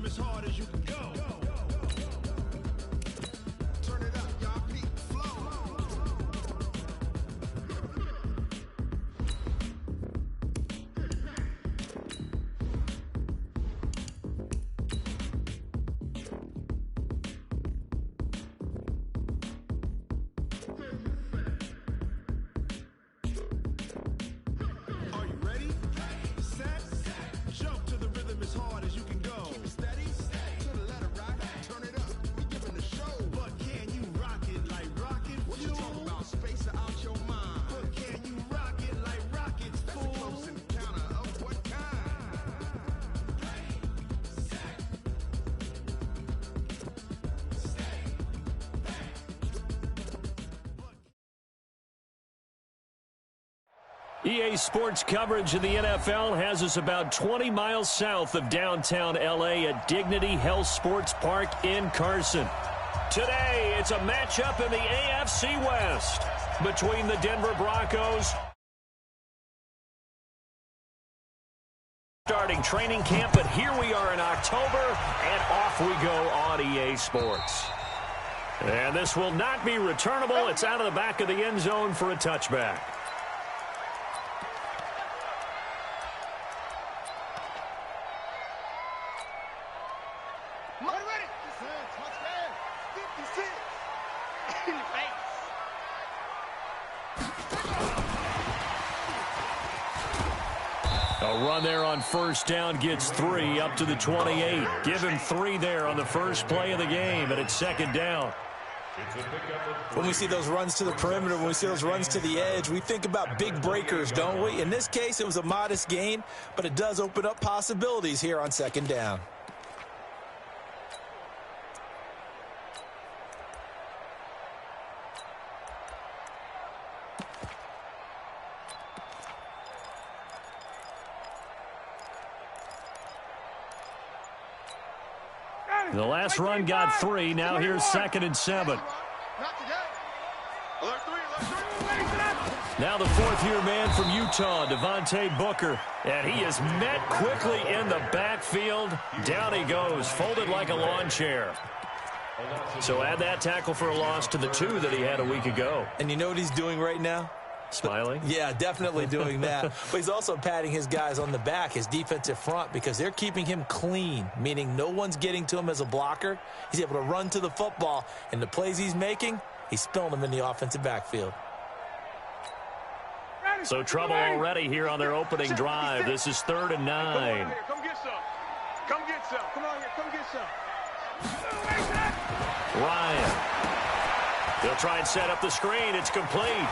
rhythm as hard as you can go. Turn it up, y'all. Peak flow. Are you ready? Set. Jump to the rhythm as hard as you can go. Keep it steady. To the letter right. Turn it up. We giving the show. But can you rock it like rocket fuel? What you talking about? Space out your mind. But can you rock it like rockets, fool? That's a close encounter of what kind? EA Sports coverage of the NFL has us about 20 miles south of downtown LA at Dignity Health Sports Park in Carson. Today, it's a matchup in the AFC West between the Denver Broncos starting training camp, but here we are in October, and off we go on EA Sports. And this will not be returnable. It's out of the back of the end zone for a touchback. A run there on first down gets 3 up to the 28. Give him 3 there on the first play of the game, and it's second down. When we see those runs to the perimeter, when we see those runs to the edge, we think about big breakers, don't we? In this case, it was a modest gain, but it does open up possibilities here on second down. The last run got 3. Now here's 2nd and 7. Now the fourth-year man from Utah, Devontae Booker. And he is met quickly in the backfield. Down he goes, folded like a lawn chair. So add that tackle for a loss to the 2 that he had a week ago. And you know what he's doing right now? Smiling? Yeah, definitely doing that. But he's also patting his guys on the back, his defensive front, because they're keeping him clean, meaning no one's getting to him as a blocker. He's able to run to the football, and the plays he's making, he's spilling them in the offensive backfield. So trouble already here on their opening drive. This is 3rd and 9. Come get some. Come get some. Come on here. Come get some. Ryan. They'll try and set up the screen. It's complete.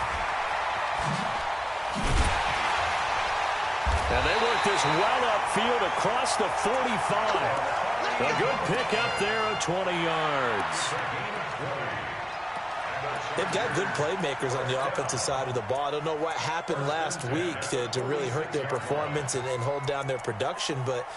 And they work this well upfield across the 45. A good pick up there of 20 yards. They've got good playmakers on the offensive side of the ball. I don't know what happened last week to really hurt their performance and hold down their production, but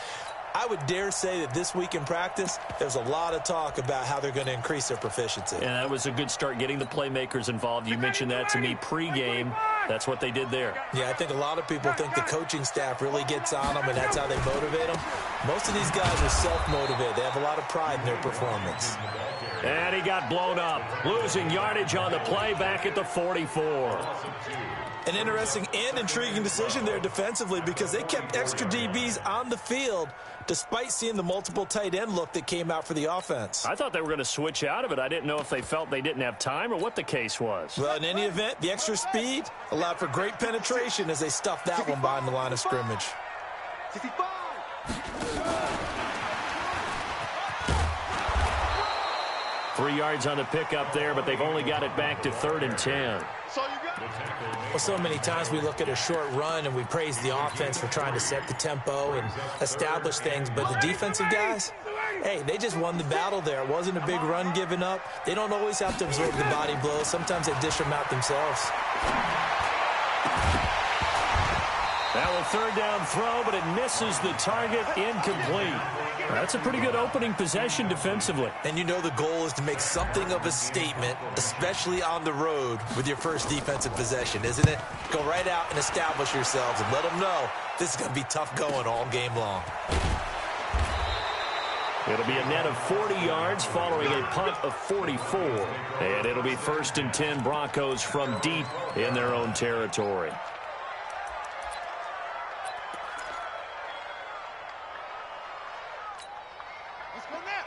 I would dare say that this week in practice, there's a lot of talk about how they're going to increase their proficiency. And that was a good start, getting the playmakers involved. You mentioned that to me pregame. That's what they did there. Yeah, I think a lot of people think the coaching staff really gets on them, and that's how they motivate them. Most of these guys are self-motivated. They have a lot of pride in their performance. And he got blown up, losing yardage on the play back at the 44. An interesting and intriguing decision there defensively, because they kept extra DBs on the field despite seeing the multiple tight end look that came out for the offense. I thought they were going to switch out of it. I didn't know if they felt they didn't have time or what the case was. Well, in any event, the extra speed allowed for great penetration as they stuffed that one behind the line of scrimmage. 3 yards on the pickup there, but they've only got it back to 3rd and 10. Well, so many times we look at a short run and we praise the offense for trying to set the tempo and establish things, but the defensive guys, hey, they just won the battle there. It wasn't a big run given up. They don't always have to absorb the body blows. Sometimes they dish them out themselves. Now a 3rd down throw, but it misses the target, incomplete. That's a pretty good opening possession defensively. And you know the goal is to make something of a statement, especially on the road with your first defensive possession, isn't it? Go right out and establish yourselves and let them know this is going to be tough going all game long. It'll be a net of 40 yards following a punt of 44. And it'll be 1st and 10 Broncos from deep in their own territory. Let's go now.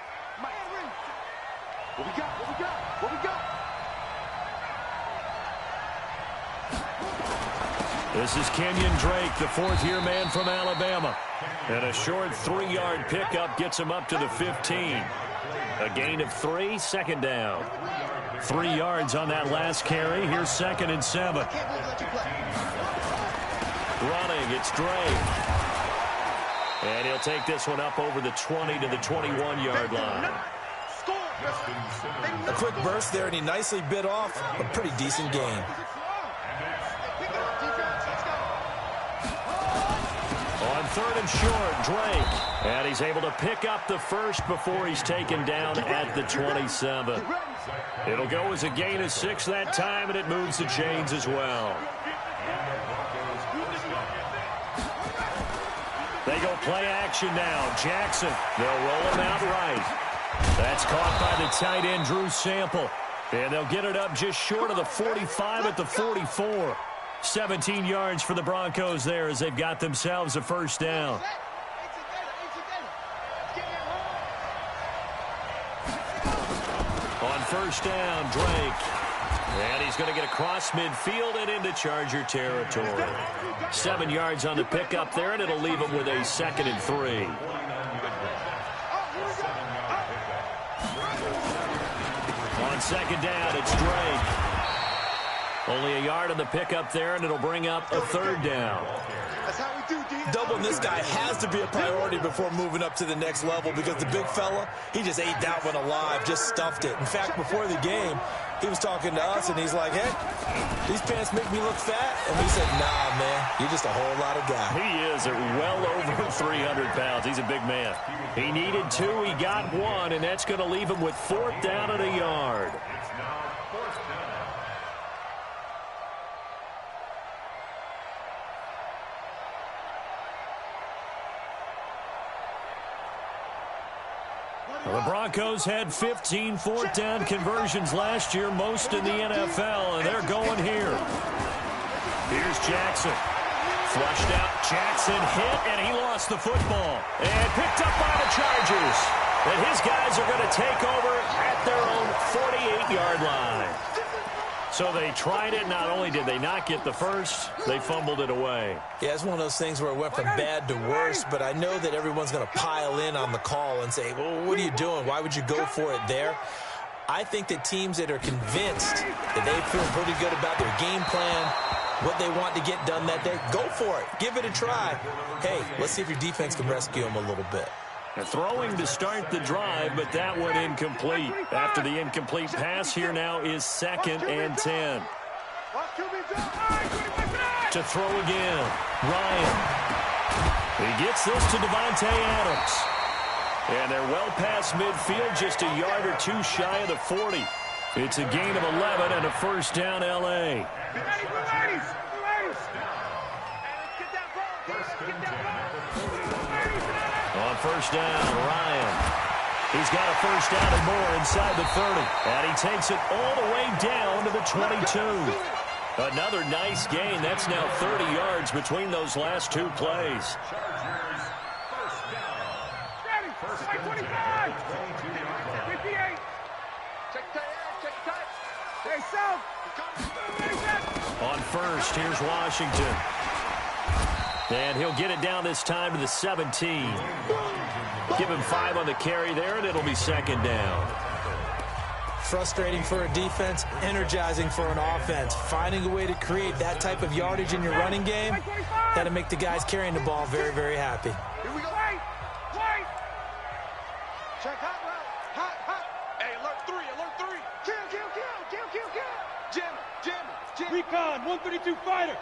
What we got? What we got? What we got? This is Kenyon Drake, the 4th-year man from Alabama. And a short 3-yard pickup gets him up to the 15. A gain of 3, 2nd down. 3 yards on that last carry. Here's 2nd and 7. Running, it's Drake. And he'll take this one up over the 20 to the 21-yard line. A quick burst there, and he nicely bit off a pretty decent gain. On 3rd and short, Drake. And he's able to pick up the first before he's taken down at the 27. It'll go as a gain of 6 that time, and it moves the chains as well. They go play action now. Jackson, they'll roll him out right. That's caught by the tight end, Drew Sample. And they'll get it up just short of the 45 at the 44. 17 yards for the Broncos there as they've got themselves a 1st down. On 1st down, Drake. And he's going to get across midfield and into Charger territory. 7 yards on the pickup there, and it'll leave him with a 2nd and 3. On 2nd down, it's Drake. Only a yard on the pickup there, and it'll bring up a 3rd down. That's how we do, D. Doubling this guy has to be a priority before moving up to the next level, because the big fella, he just ate that one alive, just stuffed it. In fact, before the game, he was talking to us, and he's like, hey, these pants make me look fat. And we said, nah, man, you're just a whole lot of guy. He is at well over 300 pounds. He's a big man. He needed 2. He got 1, and that's going to leave him with 4th down and a yard. The Broncos had 15 4th down conversions last year, most in the NFL, and they're going here. Here's Jackson. Flushed out. Jackson hit, and he lost the football. And picked up by the Chargers. And his guys are going to take over at their own 48-yard line. So they tried it. Not only did they not get the first, they fumbled it away. Yeah, it's one of those things where it went from bad to worse, but I know that everyone's going to pile in on the call and say, well, what are you doing? Why would you go for it there? I think that teams that are convinced that they feel pretty good about their game plan, what they want to get done that day, go for it. Give it a try. Hey, let's see if your defense can rescue them a little bit. Throwing to start the drive, but that one incomplete. After the incomplete pass, here now is 2nd and 10. To throw again, Ryan. He gets this to Devontae Adams. And they're well past midfield, just a yard or 2 shy of the 40. It's a gain of 11 and a 1st down, L.A. On 1st down, Ryan. He's got a 1st down and more inside the 30. And he takes it all the way down to the 22. Another nice gain. That's now 30 yards between those last 2 plays. On 1st, here's Washington. And he'll get it down this time to the 17. Give him 5 on the carry there, and it'll be 2nd down. Frustrating for a defense, energizing for an offense. Finding a way to create that type of yardage in your running game, that'll make the guys carrying the ball very, very happy. Here we go. Check hot route. Hot. Hey, alert 3. Kill. Jam. Recon, 132 fighter.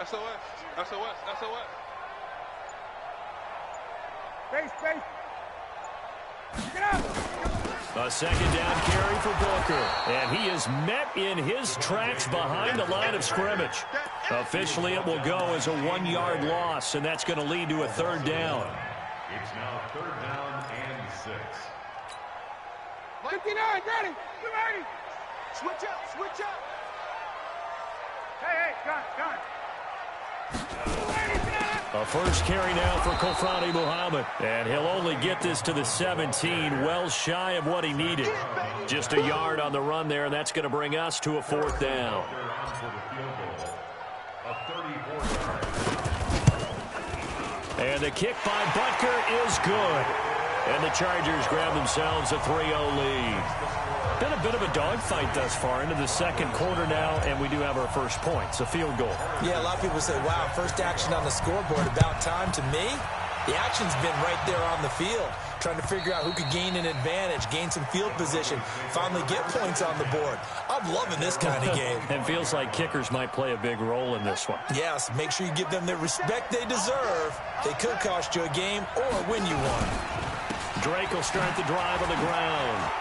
SOS. Space. Get up. A 2nd down carry for Booker. And he is met in his tracks behind the line of scrimmage. Officially, it will go as a 1-yard loss, and that's going to lead to a third down. It's now 3rd down and 6. 59, ready. Switch up, switch up. Hey, gun. A first carry now for Kofrani Muhammad, and he'll only get this to the 17, well shy of what he needed. Just a yard on the run there, and that's going to bring us to a 4th down. And the kick by Butker is good. And the Chargers grab themselves a 3-0 lead. Been a bit of a dogfight thus far into the second quarter now, and we do have our first point. It's a field goal. Yeah, a lot of people say, wow, first action on the scoreboard, about time. To me, the action's been right there on the field, trying to figure out who could gain an advantage, gain some field position, finally get points on the board. I'm loving this kind of game. It feels like kickers might play a big role in this one. Yes, make sure you give them the respect they deserve. They could cost you a game or win you one. Drake will start the drive on the ground.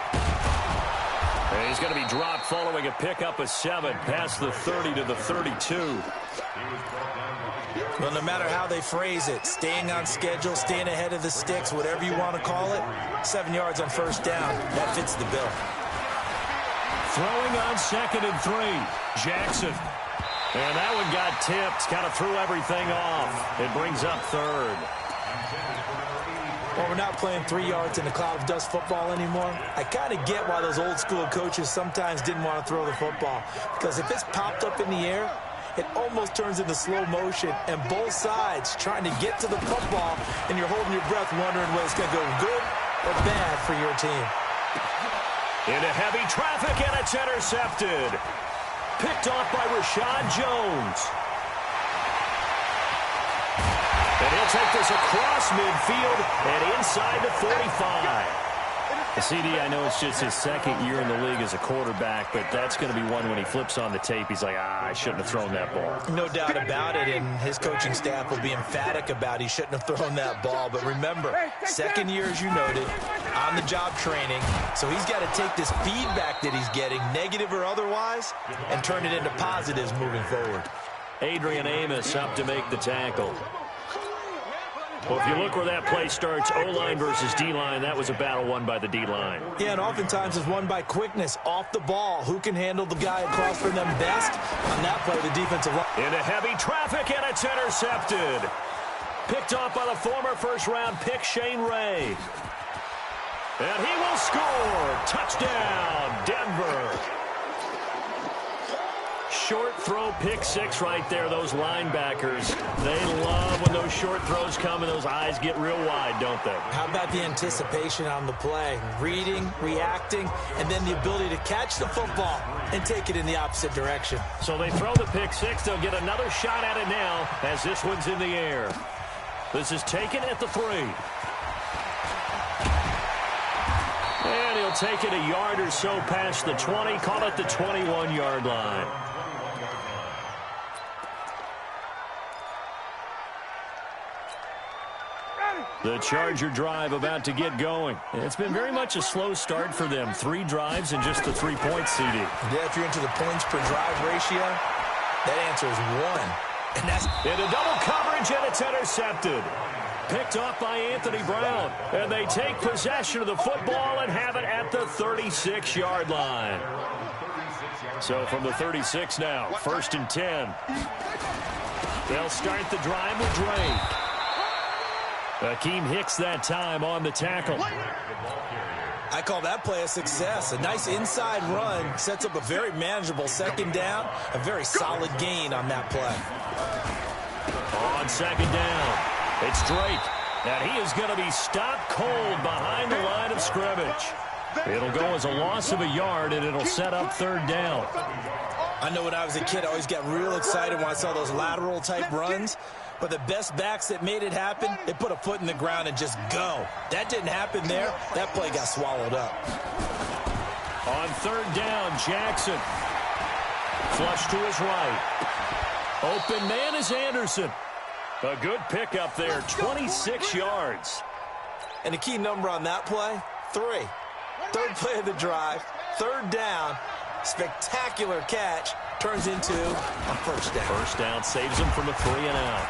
And he's going to be dropped following a pickup of 7 past the 30 to the 32. Well, no matter how they phrase it, staying on schedule, staying ahead of the sticks, whatever you want to call it, 7 yards on first down, that fits the bill. Throwing on 2nd and 3, Jackson. And that one got tipped, kind of threw everything off. It brings up 3rd. Well, we're not playing 3 yards in a cloud of dust football anymore. I kind of get why those old school coaches sometimes didn't want to throw the football. Because if it's popped up in the air, it almost turns into slow motion, and both sides trying to get to the football, and you're holding your breath wondering whether it's going to go good or bad for your team. Into heavy traffic, and it's intercepted. Picked off by Rashad Jones. And he'll take this across midfield and inside the 45. CD, I know it's just his 2nd year in the league as a quarterback, but that's going to be one when he flips on the tape, he's like, I shouldn't have thrown that ball. No doubt about it, and his coaching staff will be emphatic about he shouldn't have thrown that ball. But remember, 2nd year, as you noted, on-the-job training, so he's got to take this feedback that he's getting, negative or otherwise, and turn it into positives moving forward. Adrian Amos up to make the tackle. Well, if you look where that play starts, O-line versus D-line, that was a battle won by the D-line. Yeah, and oftentimes it's won by quickness, off the ball. Who can handle the guy across from them best? On that play, the defensive line. Into heavy traffic, and it's intercepted. Picked off by the former first-round pick, Shane Ray. And he will score. Touchdown, Denver. Short throw, pick 6 right there. Those linebackers, they love when those short throws come and those eyes get real wide, don't they? How about the anticipation on the play? Reading, reacting, and then the ability to catch the football and take it in the opposite direction. So they throw the pick 6. They'll get another shot at it now as this one's in the air. This is taken at the 3. And he'll take it a yard or so past the 20, call it the 21-yard line. The Charger drive about to get going. It's been very much a slow start for them. 3 drives and just the 3 points, CD. Yeah, if you're into the points per drive ratio, that answer is 1. And that's into double coverage, and it's intercepted. Picked off by Anthony Brown. And they take possession of the football and have it at the 36-yard line. So from the 36 now, 1st and 10. They'll start the drive with Drake. Akeem Hicks that time on the tackle. I call that play a success. A nice inside run sets up a very manageable 2nd down. A very solid gain on that play. On 2nd down, it's Drake. And he is going to be stopped cold behind the line of scrimmage. It'll go as a loss of a yard, and it'll set up 3rd down. I know when I was a kid, I always got real excited when I saw those lateral-type runs. But the best backs that made it happen, they put a foot in the ground and just go. That didn't happen there. That play got swallowed up. On 3rd down, Jackson. Flush to his right. Open man is Anderson. A good pickup there, 26 yards. And the key number on that play, 3. 3rd play of the drive, 3rd down, spectacular catch, turns into a first down. First down saves them from a 3-and-out.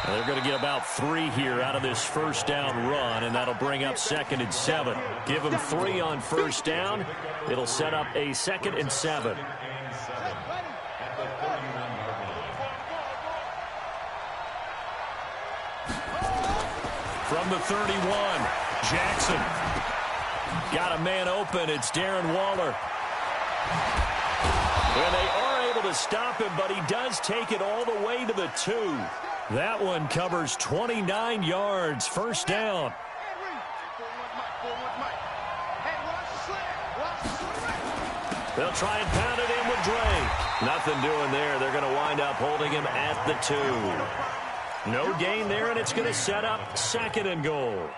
They're going to get about 3 here out of this first down run, and that'll bring up 2nd and 7. Give them 3 on first down. It'll set up a 2nd and 7. From the 31, Jackson. Got a man open. It's Darren Waller. And they are able to stop him, but he does take it all the way to the 2. That one covers 29 yards. First down. They'll try and pound it in with Dre. Nothing doing there. They're going to wind up holding him at the 2. No gain there, and it's going to set up 2nd and goal.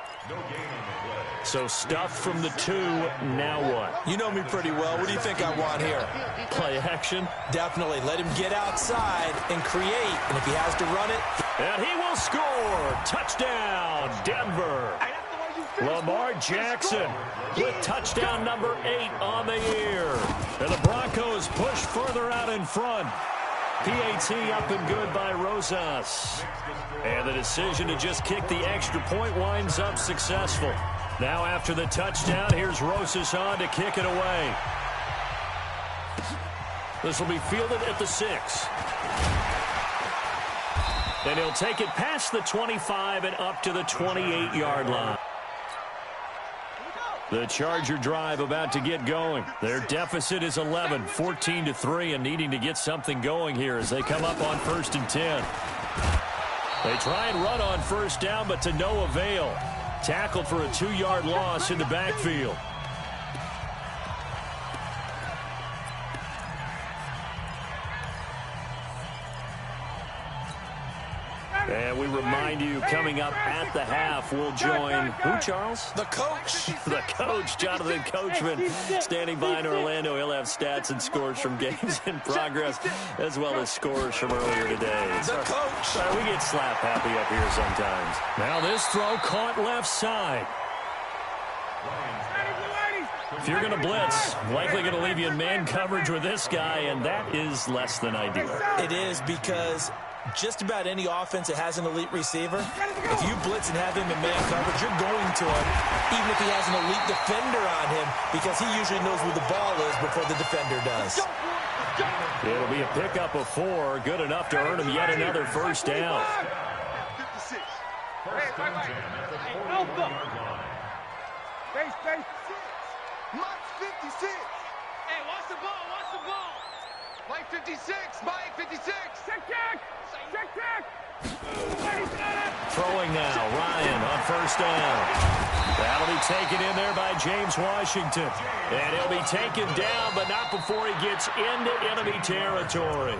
So stuff from the 2. Now what? You know me pretty well. What do you think I want here? Play action? Definitely. Let him get outside and create. And if he has to run it. And he will score. Touchdown, Denver. Lamar Jackson with touchdown number 8 on the year. And the Broncos push further out in front. PAT up and good by Rosas. And the decision to just kick the extra point winds up successful. Now after the touchdown, here's Rosas on to kick it away. This will be fielded at the 6. And he'll take it past the 25 and up to the 28-yard line. The Charger drive about to get going. Their deficit is 11, 14-3, and needing to get something going here as they come up on 1st and 10. They try and run on first down, but to no avail. Tackled for a 2-yard loss in the backfield. And we remind you, coming up at the half, we'll join who, Charles? The coach. The coach, Jonathan Coachman, standing by in Orlando. He'll have stats and scores from games in progress, as well as scores from earlier today. The coach. Sorry, we get slap happy up here sometimes. Now this throw caught left side. If you're going to blitz, likely going to leave you in man coverage with this guy, and that is less than ideal. It is, because just about any offense that has an elite receiver, if you blitz and have him in man coverage, you're going to him, even if he has an elite defender on him, because he usually knows where the ball is before the defender does. It'll be a pickup of 4, good enough to earn him yet another first down. 56. Space. Mike 56. Hey, watch the ball. Mike 56. Mike 56. Check. Throwing now, Ryan on first down. That'll be taken in there by James Washington. And he'll be taken down, but not before he gets into enemy territory.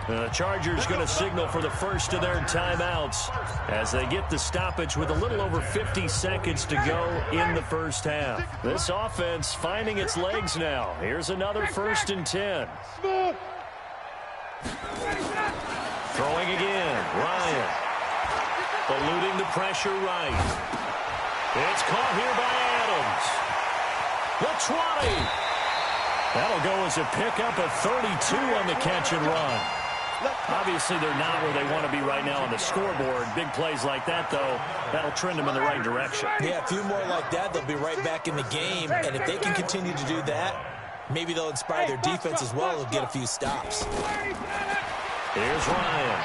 The Chargers going to signal for the first of their timeouts as they get the stoppage with a little over 50 seconds to go in the first half. This offense finding its legs now. Here's another 1st and 10. Throwing again, Ryan. Eluding the pressure right. It's caught here by Adams. The 20. That'll go as a pickup of 32 on the catch and run. Obviously, they're not where they want to be right now on the scoreboard. Big plays like that, though, that'll trend them in the right direction. Yeah, a few more like that, they'll be right back in the game. And if they can continue to do that, maybe they'll inspire their defense as well and get a few stops. Here's Ryan.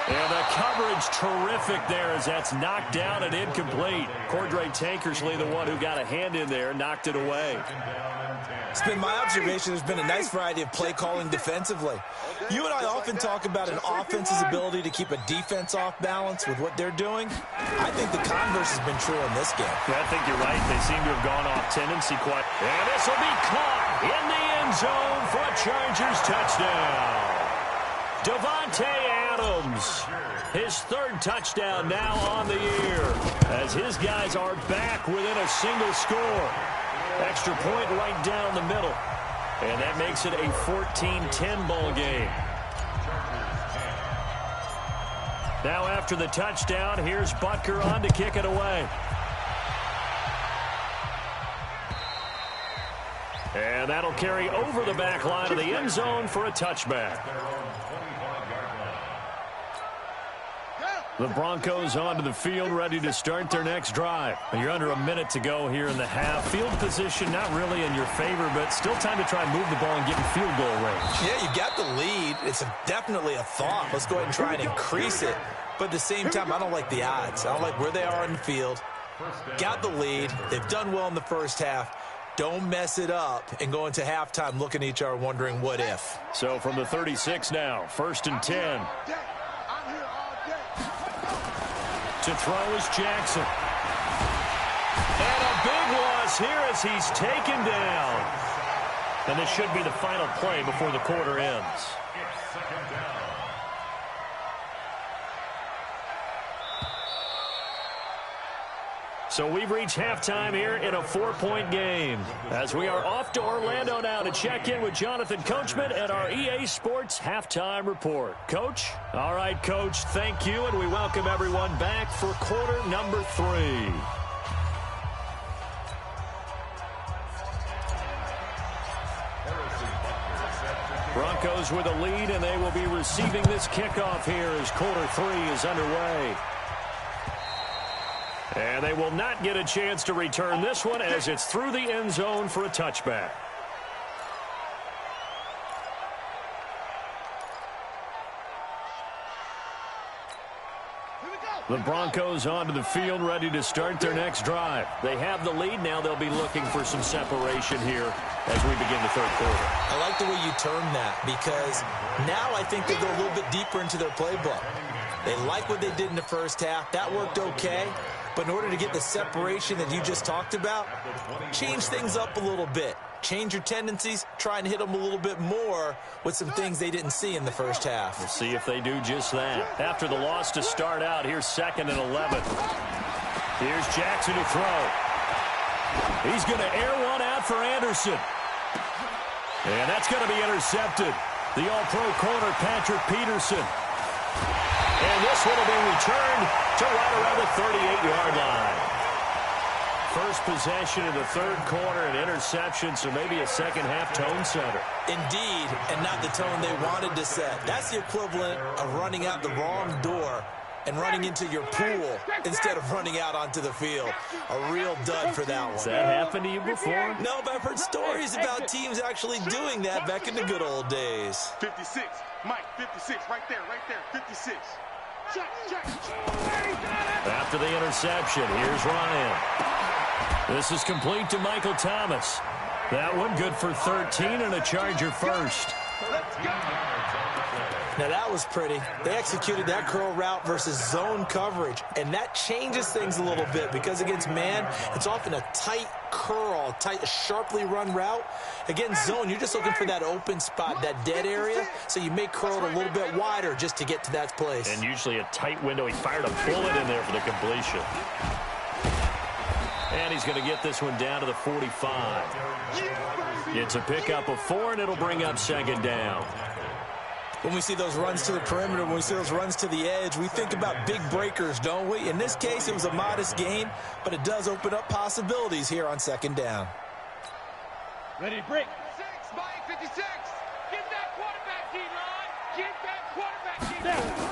And the coverage terrific there as that's knocked down and incomplete. Cordray Tankersley, the one who got a hand in there, knocked it away. It's been my observation there's been a nice variety of play calling defensively. You and I often talk about an offense's ability to keep a defense off balance with what they're doing. I think the converse has been true in this game. I think you're right. They seem to have gone off tendency quite. And this will be caught in the end zone for a Chargers touchdown. Davante Adams, his 3rd touchdown now on the year, as his guys are back within a single score. Extra point right down the middle, and that makes it a 14-10 ball game. Now after the touchdown, here's Butker on to kick it away. And that'll carry over the back line of the end zone for a touchback. The Broncos onto the field, ready to start their next drive. You're under a minute to go here in the half. Field position not really in your favor, but still time to try and move the ball and get in field goal range. Yeah, you got the lead. It's definitely a thought. Let's go ahead and try and increase it. But at the same time, I don't like the odds. I don't like where they are in the field. Got the lead. They've done well in the first half. Don't mess it up and go into halftime looking at each other wondering what if. So from the 36 now, 1st and 10. To throw is Jackson. And a big loss here as he's taken down. And this should be the final play before the quarter ends. So we've reached halftime here in a 4-point game. As we are off to Orlando now to check in with Jonathan Coachman at our EA Sports Halftime Report. Coach? All right, Coach, thank you, and we welcome everyone back for quarter number 3. Broncos with a lead, and they will be receiving this kickoff here as quarter 3 is underway. And they will not get a chance to return this one as it's through the end zone for a touchback. The Broncos onto the field, ready to start their next drive. They have the lead. Now they'll be looking for some separation here as we begin the third quarter. I like the way you term that because now I think they go a little bit deeper into their playbook. They like what they did in the first half. That worked okay. But in order to get the separation that you just talked about, change things up a little bit. Change your tendencies, try and hit them a little bit more with some things they didn't see in the first half. We'll see if they do just that. After the loss to start out, here's 2nd and 11. Here's Jackson to throw. He's going to air one out for Anderson. And that's going to be intercepted. The All-Pro corner, Patrick Peterson. And this one will be returned to right around the 38-yard line. First possession of the third quarter, an interception, so maybe a second-half tone setter. Indeed, and not the tone they wanted to set. That's the equivalent of running out the wrong door and running into your pool instead of running out onto the field. A real dud for that one. Has that happened to you before? No, but I've heard stories about teams actually doing that back in the good old days. 56, Mike, 56, right there, 56. After the interception, here's Ryan. This is complete to Michael Thomas. That one good for 13 and a Charger first. Let's go. Now that was pretty. They executed that curl route versus zone coverage, and that changes things a little bit because against man, it's often a tight curl, tight, sharply run route. Against zone, you're just looking for that open spot, that dead area, so you may curl it a little bit wider just to get to that place. And usually a tight window. He fired a bullet in there for the completion. And he's going to get this one down to the 45. It's a pickup of 4, and it'll bring up 2nd down. When we see those runs to the perimeter, when we see those runs to the edge, we think about big breakers, don't we? In this case, it was a modest gain, but it does open up possibilities here on 2nd down. Ready to break. 56, Mike, 56. Get that quarterback, D-line. Get that quarterback, D-line.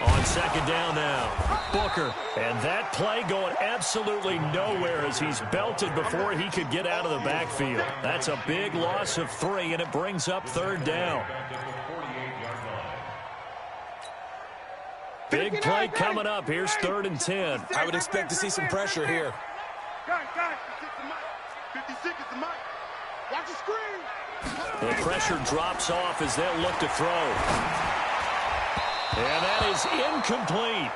On 2nd down now, Booker. And that play going absolutely nowhere as he's belted before he could get out of the backfield. That's a big loss of 3, and it brings up 3rd down. Big play coming up. Here's 3rd and 10. I would expect to see some pressure here. Got it. 56 is the mic. Watch the screen. The pressure drops off as they'll look to throw. And that is incomplete.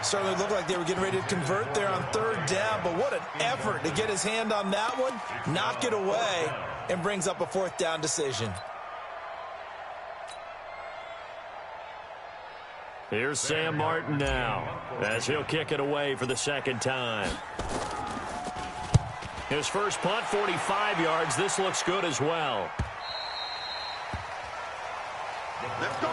Certainly looked like they were getting ready to convert there on 3rd down, but what an effort to get his hand on that one, knock it away, and brings up a 4th down decision. Here's Sam Martin now as he'll kick it away for the 2nd time. His first punt, 45 yards. This looks good as well. Let's go,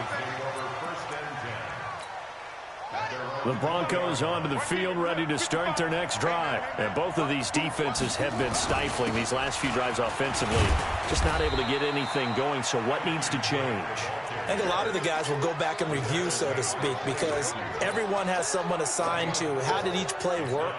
The Broncos onto the field, ready to start their next drive. And both of these defenses have been stifling these last few drives offensively. Just not able to get anything going, so what needs to change? I think a lot of the guys will go back and review, so to speak, because everyone has someone assigned to how did each play work.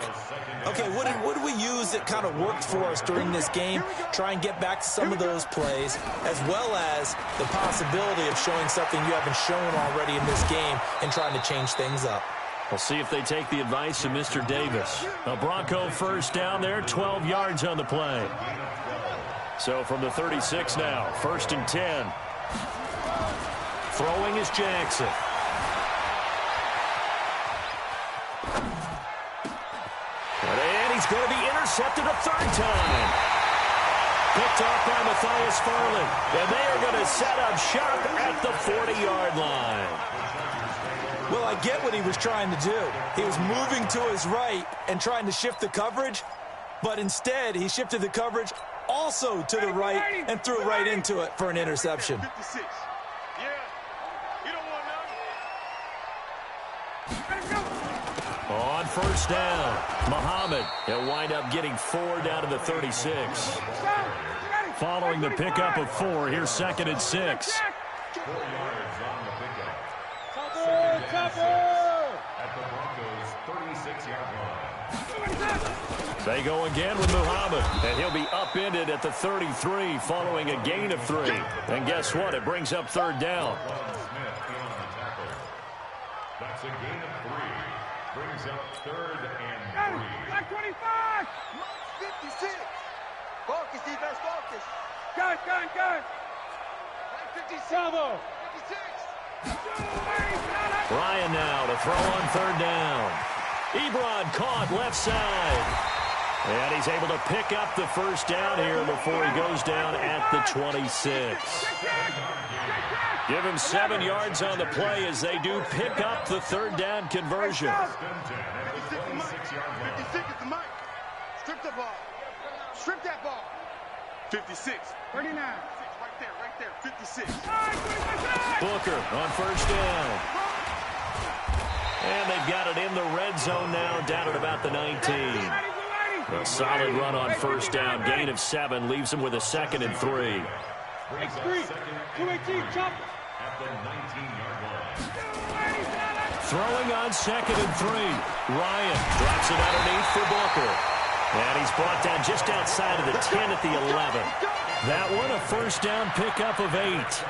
Okay, what did we use that kind of worked for us during this game? Try and get back to some of those plays, as well as the possibility of showing something you haven't shown already in this game and trying to change things up. We'll see if they take the advice of Mr. Davis. A Bronco first down there, 12 yards on the play. So from the 36 now, 1st and 10. Throwing is Jackson. And he's going to be intercepted a third time. Picked off by Matthias Farley. And they are going to set up shop at the 40-yard line. Well, I get what he was trying to do. He was moving to his right and trying to shift the coverage, but instead he shifted the coverage also to the right and threw it right into it for an interception. 56. Yeah. You don't want none. On first down, Muhammad. He'll wind up getting 4 down to the 36. Following the pickup of 4, here's 2nd and 6. 4 yards on the pickup. At the Broncos' 36-yard line. They go again with Muhammad, and he'll be upended at the 33 following a gain of 3. And guess what? It brings up 3rd down. That's a gain of 3. Brings up 3rd and 3. Black 25. 56. Focus, defense, focus. Gun. Black 56. Bravo. 56. Ryan now to throw on 3rd down. Ebron caught left side. And he's able to pick up the 1st down here before he goes down at the 26. Give him 7 yards on the play as they do pick up the 3rd down conversion. 56 is the mic. Strip the ball. Strip that ball. 56. 39. Right there. 56. Booker on 1st down. And they've got it in the red zone now, down at about the 19. A solid run on 1st down. Gain of 7 leaves them with a 2nd and 3. X3. 218. Jump. At the 19-yard line. Throwing on 2nd and 3. Ryan drops it underneath for Booker. And he's brought down just outside of the 10 at the 11. That one a 1st down pickup of 8.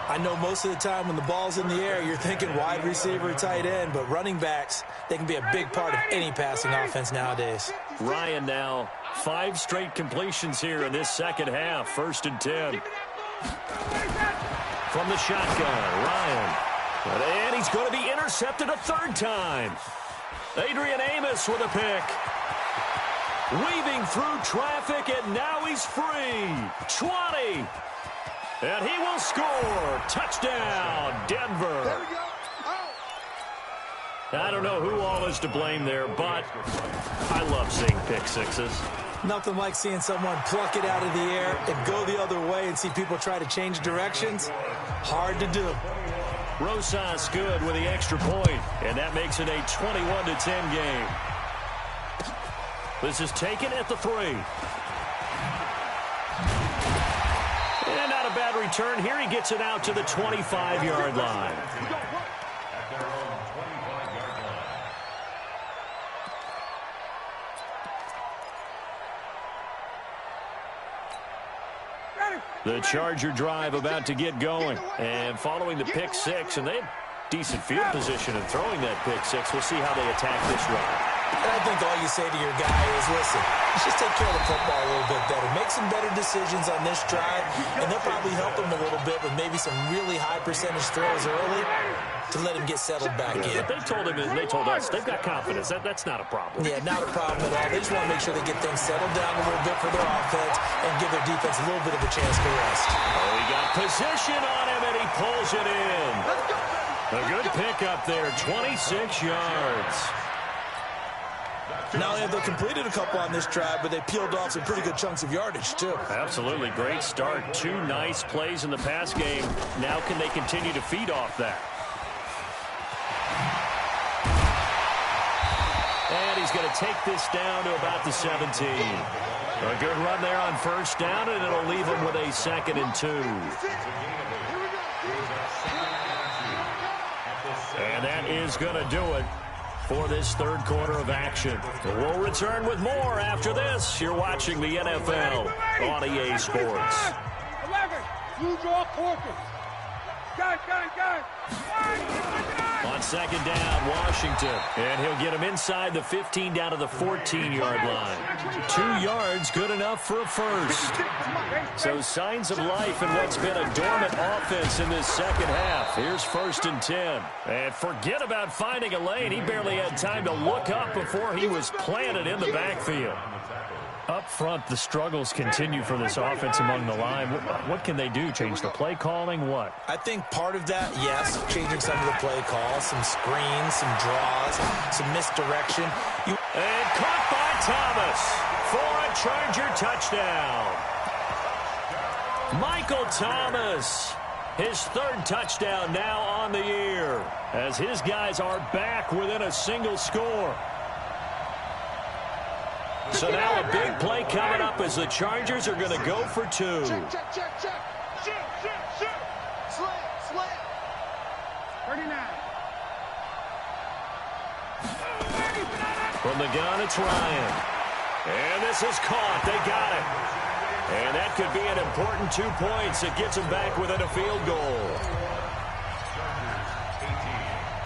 I know most of the time when the ball's in the air, you're thinking wide receiver, tight end, but running backs, they can be a big part of any passing offense nowadays. Ryan now 5 straight completions here in this 2nd half. 1st and 10. From the shotgun, Ryan. And he's going to be intercepted a 3rd time. Adrian Amos with a pick. Weaving through traffic, and now he's free. 20. And he will score. Touchdown, Denver. There we go. I don't know who all is to blame there, but I love seeing pick sixes. Nothing like seeing someone pluck it out of the air and go the other way and see people try to change directions. Hard to do. Rosas good with the extra point, and that makes it a 21-10 game. This is taken at the 3. And not a bad return here. He gets it out to the 25-yard line. At their own 25-yard line. The Charger drive about to get going. And following the pick 6, and they have decent field position in throwing that pick 6. We'll see how they attack this run. And I think all you say to your guy is, listen, let's just take care of the football a little bit better. Make some better decisions on this drive, and they'll probably help him a little bit with maybe some really high percentage throws early to let him get settled back in. They told him, and they told us, they've got confidence. That's not a problem. Yeah, not a problem at all. They just want to make sure they get things settled down a little bit for their offense and give their defense a little bit of a chance to rest. Oh, he got position on him, and he pulls it in. A good pickup there, 26 yards. Not only have they completed a couple on this drive, but they peeled off some pretty good chunks of yardage, too. Absolutely. Great start. 2 nice plays in the pass game. Now can they continue to feed off that? he's going to take this down to about the 17. A good run there on first down, and it'll leave him with a 2nd and 2. And that is going to do it for this third quarter of action. We'll return with more after this. You're watching the NFL on EA Sports. 11, you draw quarters. Gun. On 2nd down, Washington. And he'll get him inside the 15 down to the 14-yard line. 2 yards, good enough for a first. So signs of life in what's been a dormant offense in this second half. Here's 1st and 10. And forget about finding a lane. He barely had time to look up before he was planted in the backfield. Up front, the struggles continue for this offense among the line. What can they do? Change the play calling? What? I think part of that, yes, changing some of the play calls, some screens, some draws, some misdirection. And caught by Thomas for a Charger touchdown. Michael Thomas, his 3rd touchdown now on the year, as his guys are back within a single score. So now a big play coming up as the Chargers are going to go for 2. Check. Shoot. Slam. 39. From the gun, it's Ryan. And this is caught. They got it. And that could be an important 2 points. It gets them back within a field goal.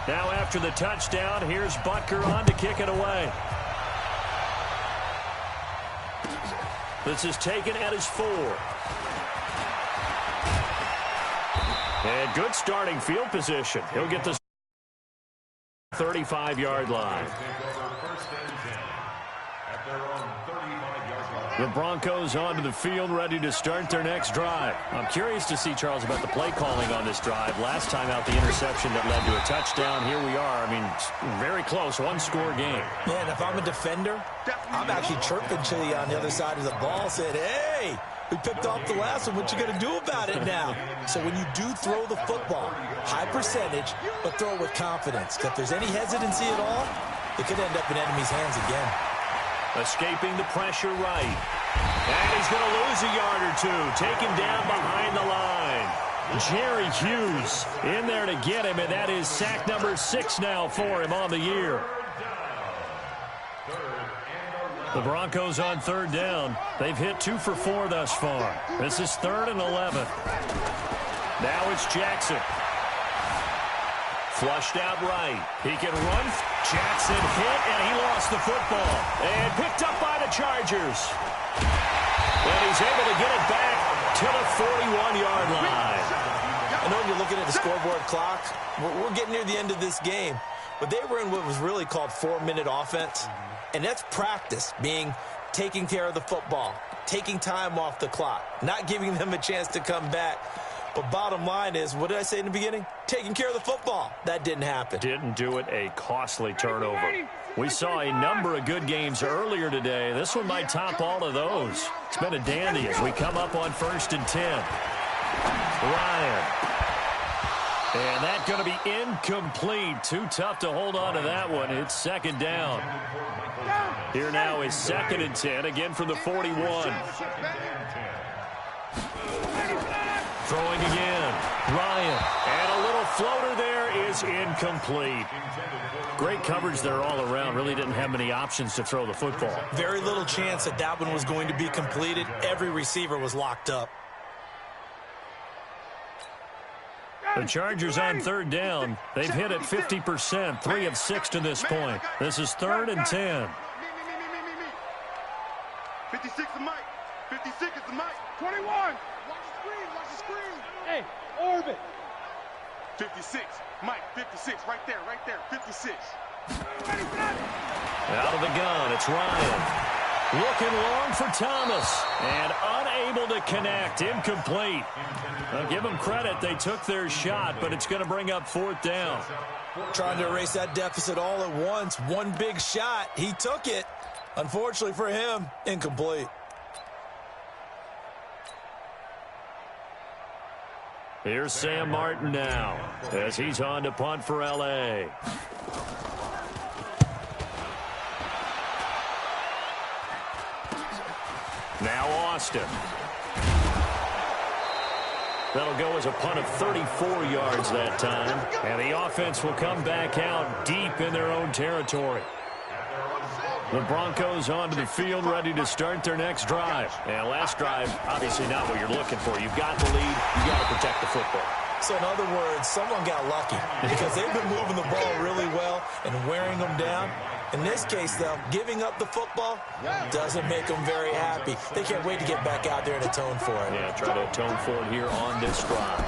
Now after the touchdown, here's Butker on to kick it away. This is taken at his 4. And good starting field position. He'll get the 35-yard line. The Broncos onto the field, ready to start their next drive. I'm curious to see, Charles, about the play calling on this drive. Last time out, the interception that led to a touchdown. Here we are. I mean, very close, 1-score game. Yeah, and if I'm a defender, I'm actually chirping to you on the other side of the ball, saying, hey, we picked off the last one. What you going to do about it now? So when you do throw the football, high percentage, but throw it with confidence. If there's any hesitancy at all, it could end up in enemy's hands again. Escaping the pressure right. And he's going to lose a yard or 2. Taken down behind the line. Jerry Hughes in there to get him, and that is sack number 6 now for him on the year. The Broncos on 3rd down. They've hit 2 for 4 thus far. This is 3rd and 11. Now it's Jackson. Flushed out right. He can run. Jackson hit, and he lost the football. And picked up by the Chargers. And he's able to get it back to the 41-yard line. I know when you're looking at the scoreboard clock, we're getting near the end of this game. But they were in what was really called 4-minute offense. And that's practice, being taking care of the football, taking time off the clock, not giving them a chance to come back. But bottom line is, what did I say in the beginning? Taking care of the football. That didn't happen. Didn't do it. A costly turnover. We saw a number of good games earlier today. This one might top all of those. It's been a dandy as we come up on 1st and 10. Ryan. And that's going to be incomplete. Too tough to hold on to that one. It's 2nd down. Here now is 2nd and 10, again from the 41. Throwing again. Ryan. And a little floater there is incomplete. Great coverage there all around. Really didn't have many options to throw the football. Very little chance that that one was going to be completed. Every receiver was locked up. The Chargers on 3rd down. They've hit it 50%, 3 of 6 to this point. This is 3rd and 10. 56 is Mike. 56 is the Mike. 21. Watch the screen. Hey, orbit. 56. Mike, 56. Right there. 56. Out of the gun, it's Ryan. Looking long for Thomas. And unable to connect. Incomplete. I'll give them credit. They took their shot, but it's going to bring up 4th down. Trying to erase that deficit all at once. One big shot. He took it. Unfortunately for him, incomplete. Here's Sam Martin now as he's on to punt for L.A. Now Austin. That'll go as a punt of 34 yards that time. And the offense will come back out deep in their own territory. The Broncos onto the field, ready to start their next drive. And last drive, obviously not what you're looking for. You've got the lead. You've got to protect the football. So in other words, someone got lucky because they've been moving the ball really well and wearing them down. In this case, though, giving up the football doesn't make them very happy. They can't wait to get back out there and atone for it. Yeah, try to atone for it here on this drive.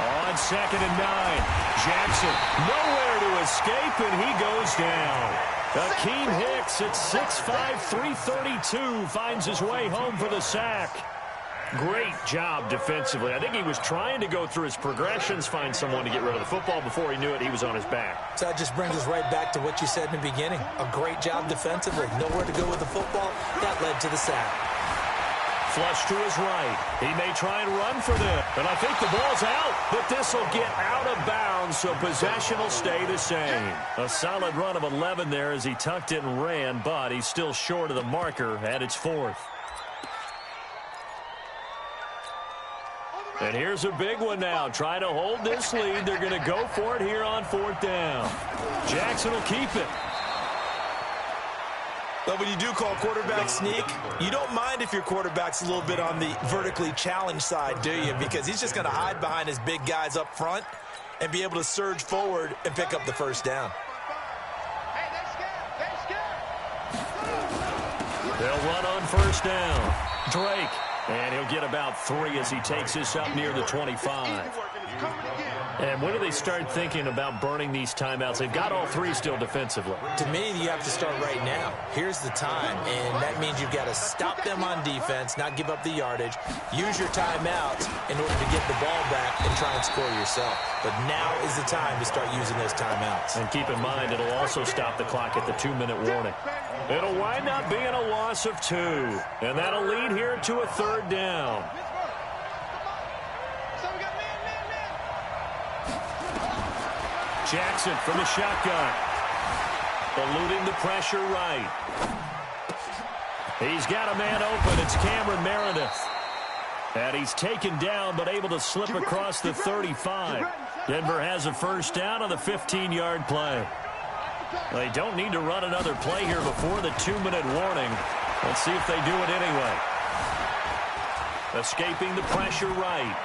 On 2nd and 9, Jackson nowhere to escape, and he goes down. Akeem Hicks at 6'5", 332 finds his way home for the sack. Great job defensively. I think he was trying to go through his progressions, find someone to get rid of the football. Before he knew it, he was on his back. So that just brings us right back to what you said in the beginning. A great job defensively. Nowhere to go with the football. That led to the sack. Flush to his right. He may try and run for this. And I think the ball's out. But this will get out of bounds, so possession will stay the same. A solid run of 11 there as he tucked it and ran, but he's still short of the marker at its 4th. And here's a big one now. Try to hold this lead. They're going to go for it here on 4th down. Jackson will keep it. But when you do call quarterback sneak, you don't mind if your quarterback's a little bit on the vertically challenged side, do you? Because he's just going to hide behind his big guys up front and be able to surge forward and pick up the 1st down. They'll run on 1st down. Drake. And he'll get about 3 as he takes this up near the 25. And when do they start thinking about burning these timeouts? They've got all 3 still defensively. To me, you have to start right now. Here's the time, and that means you've got to stop them on defense, not give up the yardage, use your timeouts in order to get the ball back and try and score yourself. But now is the time to start using those timeouts. And keep in mind, it'll also stop the clock at the 2-minute warning. It'll wind up being a loss of 2. And that'll lead here to a 3rd down. Jackson from the shotgun. Eluding the pressure right. He's got a man open. It's Cameron Meredith. And he's taken down but able to slip across the 35. Denver has a 1st down on the 15-yard play. They don't need to run another play here before the 2-minute warning. Let's see if they do it anyway. Escaping the pressure right.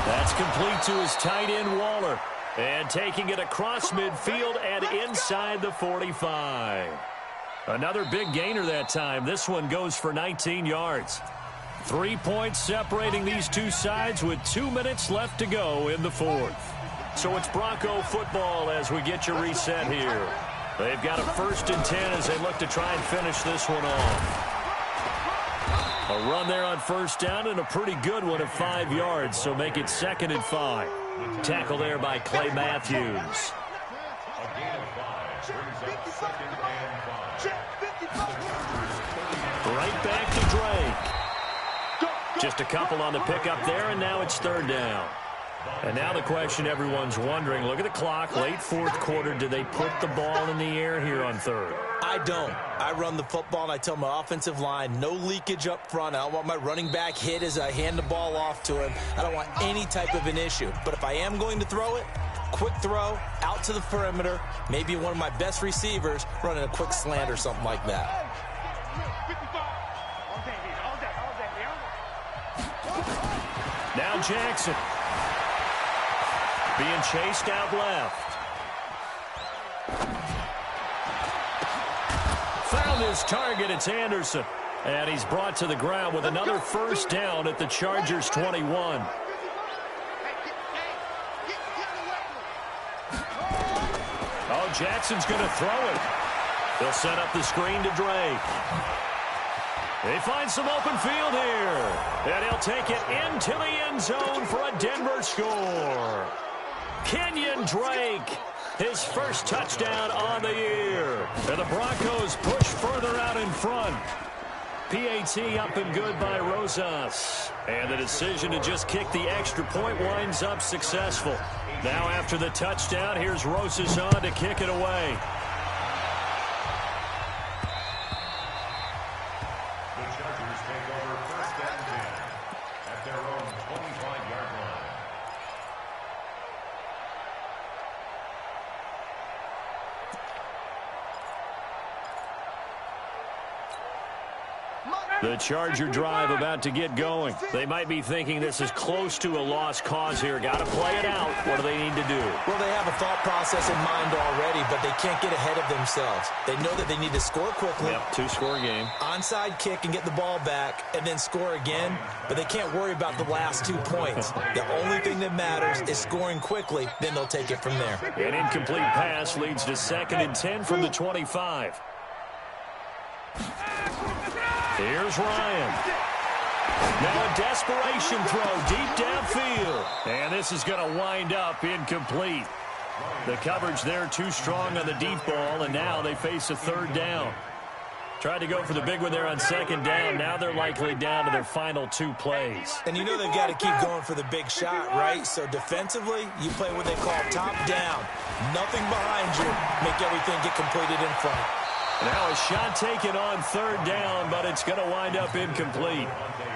That's complete to his tight end, Waller. And taking it across midfield and inside the 45. Another big gainer that time. This one goes for 19 yards. 3 points separating these two sides with 2 minutes left to go in the 4th. So it's Bronco football as we get your reset here. They've got a 1st and 10 as they look to try and finish this one off. A run there on 1st down and a pretty good one of 5 yards, so make it 2nd and 5. Tackle there by Clay Matthews. A gain of 5 brings up 2nd and 5. Right back to Drake. Just a couple on the pickup there, and now it's 3rd down. And now the question everyone's wondering, look at the clock, late 4th quarter. Do they put the ball in the air here on 3rd? I don't. I run the football, and I tell my offensive line, no leakage up front. I don't want my running back hit as I hand the ball off to him. I don't want any type of an issue. But if I am going to throw it, quick throw, out to the perimeter, maybe one of my best receivers running a quick slant or something like that. Now Jackson. Being chased out left. Found his target. It's Anderson. And he's brought to the ground with another 1st down at the Chargers' 21. Oh, Jackson's going to throw it. They'll set up the screen to Drake. They find some open field here. And he'll take it into the end zone for a Denver score. Kenyon Drake, his 1st touchdown on the year. And the Broncos push further out in front. PAT up and good by Rosas. And the decision to just kick the extra point winds up successful. Now after the touchdown, here's Rosas on to kick it away. The Charger drive about to get going. They might be thinking this is close to a lost cause here. Got to play it out. What do they need to do? Well, they have a thought process in mind already, but they can't get ahead of themselves. They know that they need to score quickly. Yep, two-score game. Onside kick and get the ball back and then score again, but they can't worry about the last 2 points. The only thing that matters is scoring quickly, then they'll take it from there. An incomplete pass leads to 2nd and 10 from the 25. Here's Ryan. Now a desperation throw deep downfield. And this is going to wind up incomplete. The coverage there too strong on the deep ball, and now they face a 3rd down. Tried to go for the big one there on 2nd down. Now they're likely down to their final 2 plays. And you know they've got to keep going for the big shot, right? So defensively, you play what they call top down. Nothing behind you. Make everything get completed in front. Now a shot taken on 3rd down, but it's going to wind up incomplete.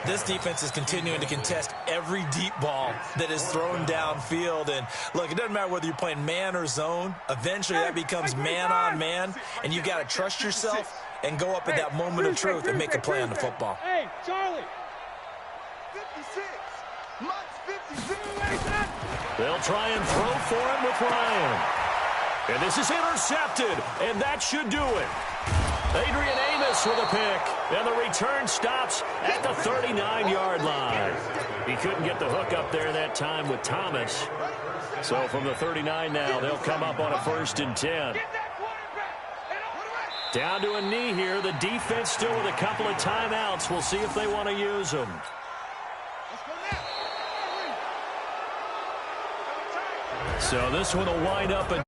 This defense is continuing to contest every deep ball that is thrown downfield. And, look, it doesn't matter whether you're playing man or zone. Eventually that becomes man-on-man, and you've got to trust yourself and go up at that moment of truth and make a play on the football. Hey, Charlie. 56. Mike's 56. They'll try and throw for him with Ryan. And this is intercepted, and that should do it. Adrian Amos with a pick, and the return stops at the 39-yard line. He couldn't get the hook up there that time with Thomas. So from the 39 now, they'll come up on a 1st and 10. Down to a knee here. The defense still with a couple of timeouts. We'll see if they want to use them. So this one will wind up a